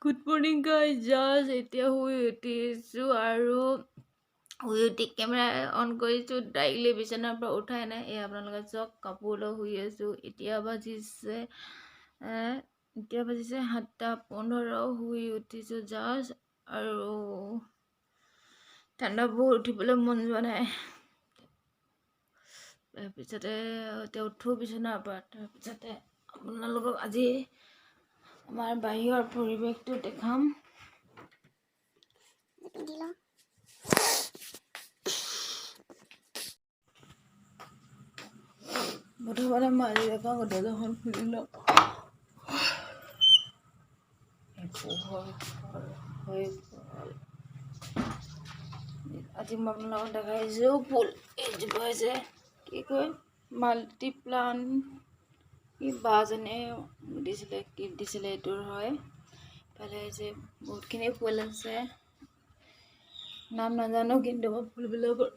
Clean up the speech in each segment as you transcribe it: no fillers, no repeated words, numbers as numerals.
Good morning, guys. Just এতিয়া শুই উঠিছোঁ আৰু শুই উঠি কেমেৰা অন কৰিছোঁ। ডাইৰেক্টলি বিচনাৰ পৰা উঠাই নাই। এই আপোনালোকে চাওক, কাপোৰ লৈ শুই আছোঁ। এতিয়া বাজিছে 7:15। শুই উঠিছোঁ জাষ্ট আৰু ঠাণ্ডা বহুত উঠিবলৈ মন যোৱা নাই। তাৰপিছতে এতিয়া উঠোঁ বিচনাৰ পৰা। তাৰপিছতে আপোনালোকক আজি আমাৰ বাহিৰৰ পৰিৱেশটো দেখাম। প্ৰথমতে মই আজি দেখাওঁ, দৰ্জাখন খুলি লওঁ। আজি মই আপোনালোকক দেখাইছোঁ ফুল। এইজোপা হৈছে কি কয় মাল্টি প্লান্ট। ই বাজনে দিছিলে, গিফ্ট দিছিলে, এইটোৰ হয়। ইফালে হৈছে বহুতখিনি ফুল আছে, নাম নাজানো, কিন্তু মই ফুলবিলাকৰ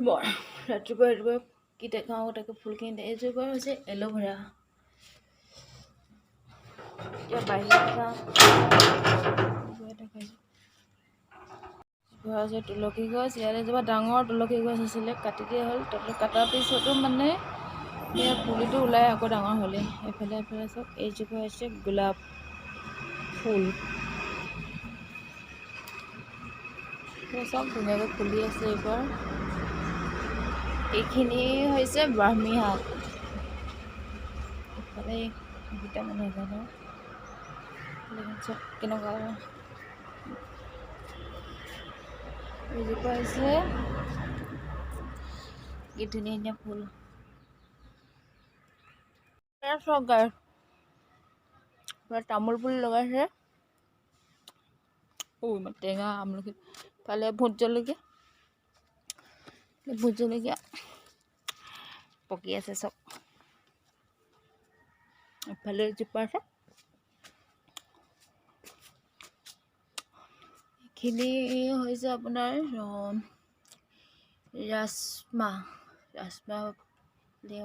মই ৰাতিপুৱা কি দেখাওঁ তাকে ফুলখিনি। এইজোপা হৈছে এল'ভেৰা। এতিয়া বাহিৰত যাওঁ, দেখাইছোঁ। হৈছে তুলসী গছ। ইয়াত এজোপা ডাঙৰ তুলসী গছ আছিলে, কাটি দিয়া হ'ল। তাৰপিছত কটাৰ পিছতো মানে ইয়াৰ পুলিটো ওলাই আকৌ ডাঙৰ হ'লে। এফালে চাওক, এইজোপা হৈছে গোলাপ ফুল। চাওক ধুনীয়াকৈ ফুলি আছে এইবাৰ। এইখিনি হৈছে ব্ৰাহ্মী শাক। ইফালে এইকেইটা মানে নাজানো চব কেনেকুৱা। এইজোপা হৈছে কি ধুনীয়া ধুনীয়া ফুল। চব গাছ তামোল পুলি লগাইছে। ইমান টেঙা আমলখি। ইফালে ভোট জলকীয়া পকি আছে চব। ইফালে এজোপা আছে। এইখিনি হৈছে আপোনাৰ ৰাজমাহ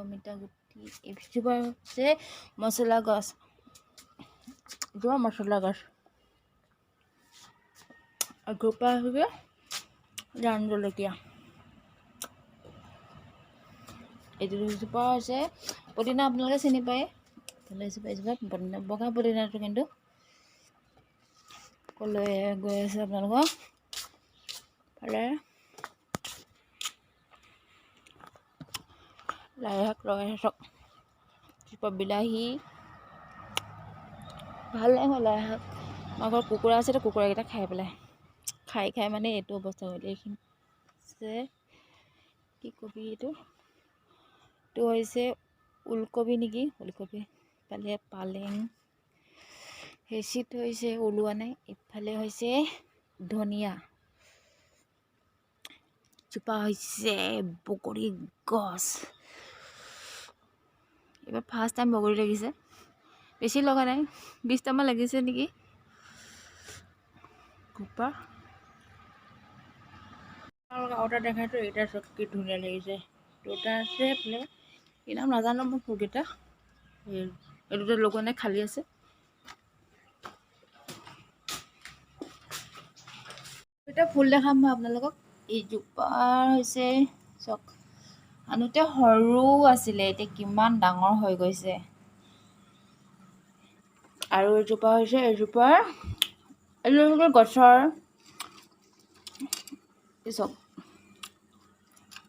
অমিতা গুটি। এইজোপা হৈছে মছলা গছ। এজোপা হৈছে জান জলকীয়া। এইজোপা হৈছে পদিনা, আপোনালোকে চিনি পায়। এজোপা পদিনা, বগা পদিনাটো কিন্তু কলৈ গৈ আছে আপোনালোকক। ফালে লাই শাক লগাইছে চব। এজোপা বিলাহী। ভাল লাগে লাই শাক। আমাৰ ঘৰত কুকুৰা আছে, কুকুৰাকেইটা খাই মানে এইটো অৱস্থা হ'ল। এইখিনি কি কবি এইটো হৈছে ওলকবি নেকি, ওলকবি। ইফালে পালেং। হেঁচিত হৈছে, ওলোৱা নাই। ইফালে হৈছে ধনিয়া। জোপা হৈছে বগৰী গছ। এইবাৰ ফাৰ্ষ্ট টাইম বগৰী লাগিছে। বেছি লগা নাই, 20টামান লাগিছে নেকি। আৰু এটা দেখাইছোঁ, এইটা চব কি ধুনীয়া লাগিছে। দুটা আছে এইফালে, কি নাম নাজানো মোৰ ফুলকেইটা। এইটোতে লগোৱা নাই, খালী আছে। এটা ফুল দেখাম মই আপোনালোকক। এইজোপা হৈছে চক আনোতে সৰু আছিলে, এতিয়া কিমান ডাঙৰ হৈ গৈছে। আৰু এজোপা হৈছে এইজোপা গছৰ চব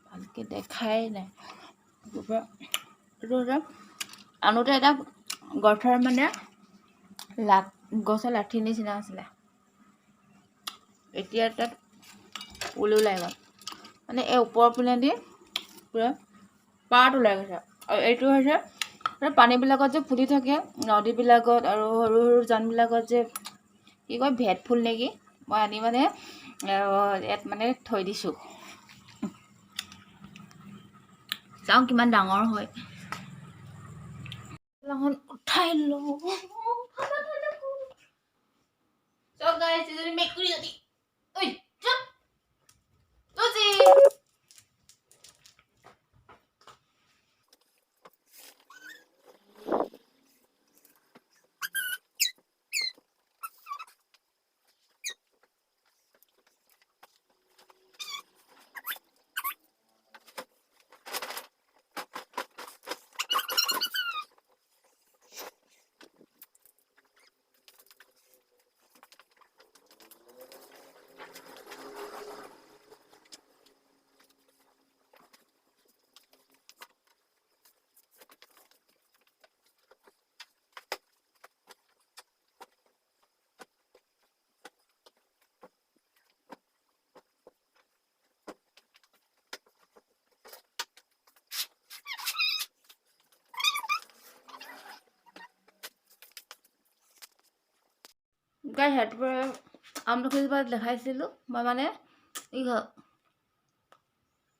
ভালকে দেখাই নাই। আনোতে এটা গছৰ মানে গছৰ লাঠি নিচিনা আছিলে। এতিয়া তাত পুলি ওলাই গ'ল, মানে এই ওপৰৰ পিনেদি পুৰা পাত ওলাই গৈছে। আৰু এইটো হৈছে পানীবিলাকত যে ফুলি থাকে, নদীবিলাকত আৰু সৰু সৰু জানবিলাকত যে কি কয় ভেট ফুল নেকি। মই আনি মানে ইয়াত মানে থৈ দিছোঁ, চাওঁ কিমান ডাঙৰ হয়। উঠাই লওঁ। মেকুৰী যদি গাই ৰাতিপুৱা আমলখি জোপা দেখাইছিলোঁ মই মানে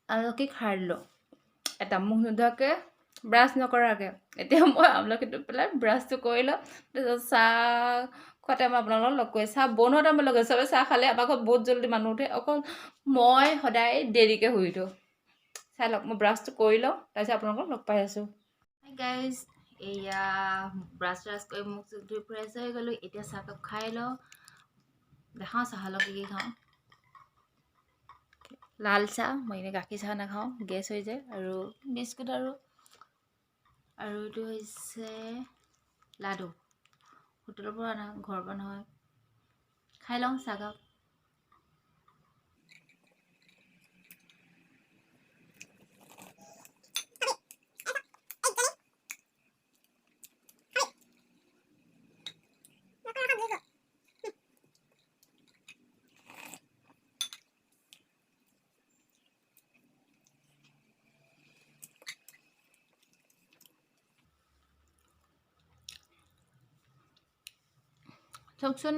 আমলখি খাই দিলোঁ এটা মুখ নোধোৱাকৈ ব্ৰাছ নকৰাকৈ। এতিয়া মই আমলখিটো পেলাই ব্ৰাছটো কৰি লওঁ, তাৰপিছত চাহ খোৱা টাইমত আপোনালোকক লগ কৰি চাহ বনোৱা টাইমত লগ কৰি চবে চাহ খালে। আমাৰ ঘৰত বহুত জল্দি মানুহ উঠে, অকল মই সদায় দেৰিকৈ শুই উঠোঁ। চাই লওক মই ব্ৰাছটো কৰি লওঁ, তাৰপিছত আপোনালোকক লগ পাই আছোঁ। গাইজ এয়া ব্ৰাছ কৰি মুখ চুখ ধুই ফ্ৰেছ হৈ গ'লোঁ। এতিয়া চাহকাপ খাই লওঁ। দেখাওঁ চাহৰ লগত কি খাওঁ। লাল চাহ, মই এনেই গাখীৰ চাহ নাখাওঁ, গেছ হৈ যায়। আৰু বিস্কুট আৰু এইটো হৈছে লাডু, হোটেলৰ পৰা অনা, ঘৰৰ পৰা নহয়। খাই লওঁ চাহকাপ। চাওকচোন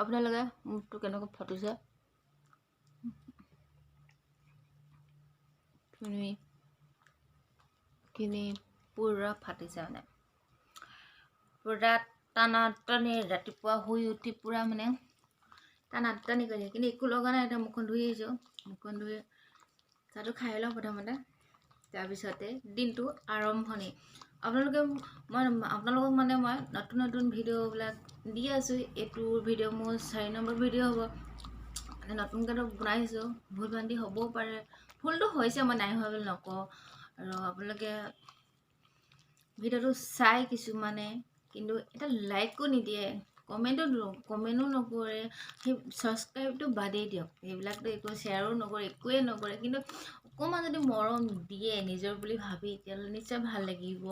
আপোনালোকে মুখটো কেনেকৈ ফাটিছে। খিনি পুৰা ফাটিছে, মানে পুৰা টানাটানি। ৰাতিপুৱা শুই উঠি পুৰা মানে টানাটানি কৰি, কিন্তু একো লগা নাই। এতিয়া মুখখন ধুই আহিছোঁ, মুখখন ধুই চাহটো খাই লওঁ প্ৰথমতে, তাৰপিছতে দিনটো আৰম্ভণি। আপোনালোকক মানে মই নতুন নতুন ভিডিঅ'বিলাক দি আছোঁ। এইটো ভিডিঅ' মোৰ 4 নম্বৰ ভিডিঅ' হ'ব। মানে নতুনকৈ বনাইছোঁ, ভুল ভ্ৰান্তি হ'বও পাৰে। ভুলটো হৈছে, মই নাই হোৱা বুলি নকওঁ। আৰু আপোনালোকে ভিডিঅ'টো চাই কিছুমানে, কিন্তু এটা লাইকো নিদিয়ে, কমেণ্টো নকৰে। সেই ছাবস্ক্ৰাইবটো বাদেই দিয়ক, সেইবিলাকতো একো শ্বেয়াৰো নকৰে, একোৱেই নকৰে। কিন্তু অকণমান যদি মৰম দিয়ে নিজৰ বুলি ভাবি, তেতিয়াহ'লে নিশ্চয় ভাল লাগিব।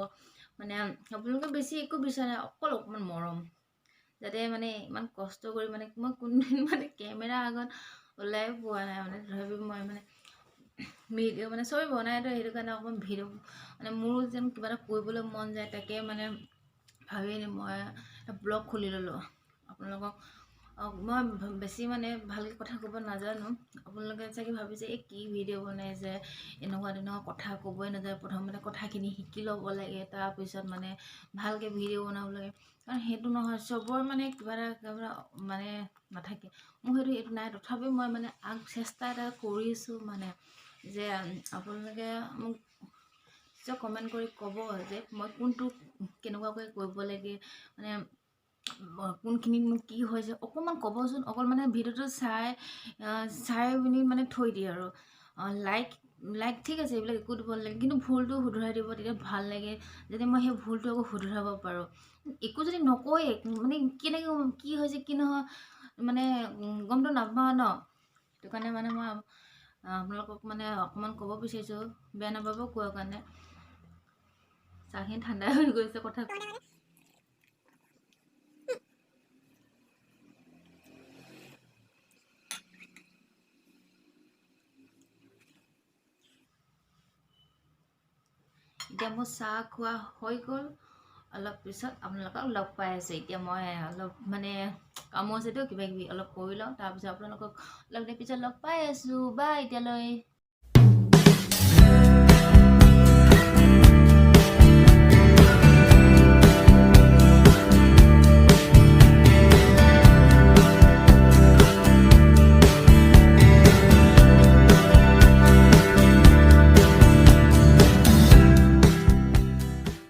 মানে আপোনালোকে বেছি একো বিচৰা নাই, অকণমান মৰম। যাতে মানে ইমান কষ্ট কৰি মানে মই কোনদিন মানে কেমেৰা আগত ওলাই পোৱা নাই, মানে তথাপিও মই মানে ভিডিঅ' মানে চবেই বনাই, তো সেইটো কাৰণে অকণমান ভিডিঅ' মানে মোৰো যেন কিবা এটা কৰিবলৈ মন যায়। তাকে মানে ভাবি মই এটা ব্লগ খুলি ল'লোঁ। আপোনালোকক মই বেছি মানে ভালকৈ কথা ক'ব নাজানো। আপোনালোকে চাগে ভাবিছে এই কি ভিডিঅ' বনাইছে, এনেকুৱা তেনেকুৱা কথা ক'বই নাযায়। প্ৰথমতে কথাখিনি শিকি ল'ব লাগে, তাৰপিছত মানে ভালকৈ ভিডিঅ' বনাব লাগে। কাৰণ সেইটো নহয়, চবৰ মানে কিবা এটা মানে নাথাকে। মোৰ সেইটো নাই, তথাপিও মই মানে চেষ্টা এটা কৰিছোঁ। মানে যে আপোনালোকে মোক কমেণ্ট কৰি ক'ব যে মই কোনটো কেনেকুৱাকৈ কৰিব লাগে, মানে কোনখিনিত মোক কি হৈছে অকণমান ক'বচোন। অকল মানে ভিডিঅ'টো চাই পিনি মানে থৈ দিয়ে আৰু লাইক ঠিক আছে, এইবিলাক একো দিব নালাগে, কিন্তু ভুলটো শুধৰাই দিব, তেতিয়া ভাল লাগে। যাতে মই সেই ভুলটো আকৌ শুধৰাব পাৰোঁ। একো যদি নকয়ে, মানে কেনেকৈ কি হৈছে কি নহয় মানে গমটো নাপাওঁ ন। সেইটো কাৰণে মানে মই আপোনালোকক মানে অকণমান ক'ব বিচাৰিছোঁ, বেয়া নাপাব কোৱাৰ কাৰণে। চাহখিনি ঠাণ্ডা হৈ গৈছে, কথা এতিয়া মোৰ চাহ খোৱা হৈ গ'ল। অলপ পিছত আপোনালোকক লগ পাই আছোঁ। এতিয়া মই অলপ মানে কামো আছেতো, কিবা কিবি অলপ কৰি লওঁ, তাৰপিছত আপোনালোকক অলপ দেৰি পিছত লগ পাই আছোঁ। বাই এতিয়ালৈ।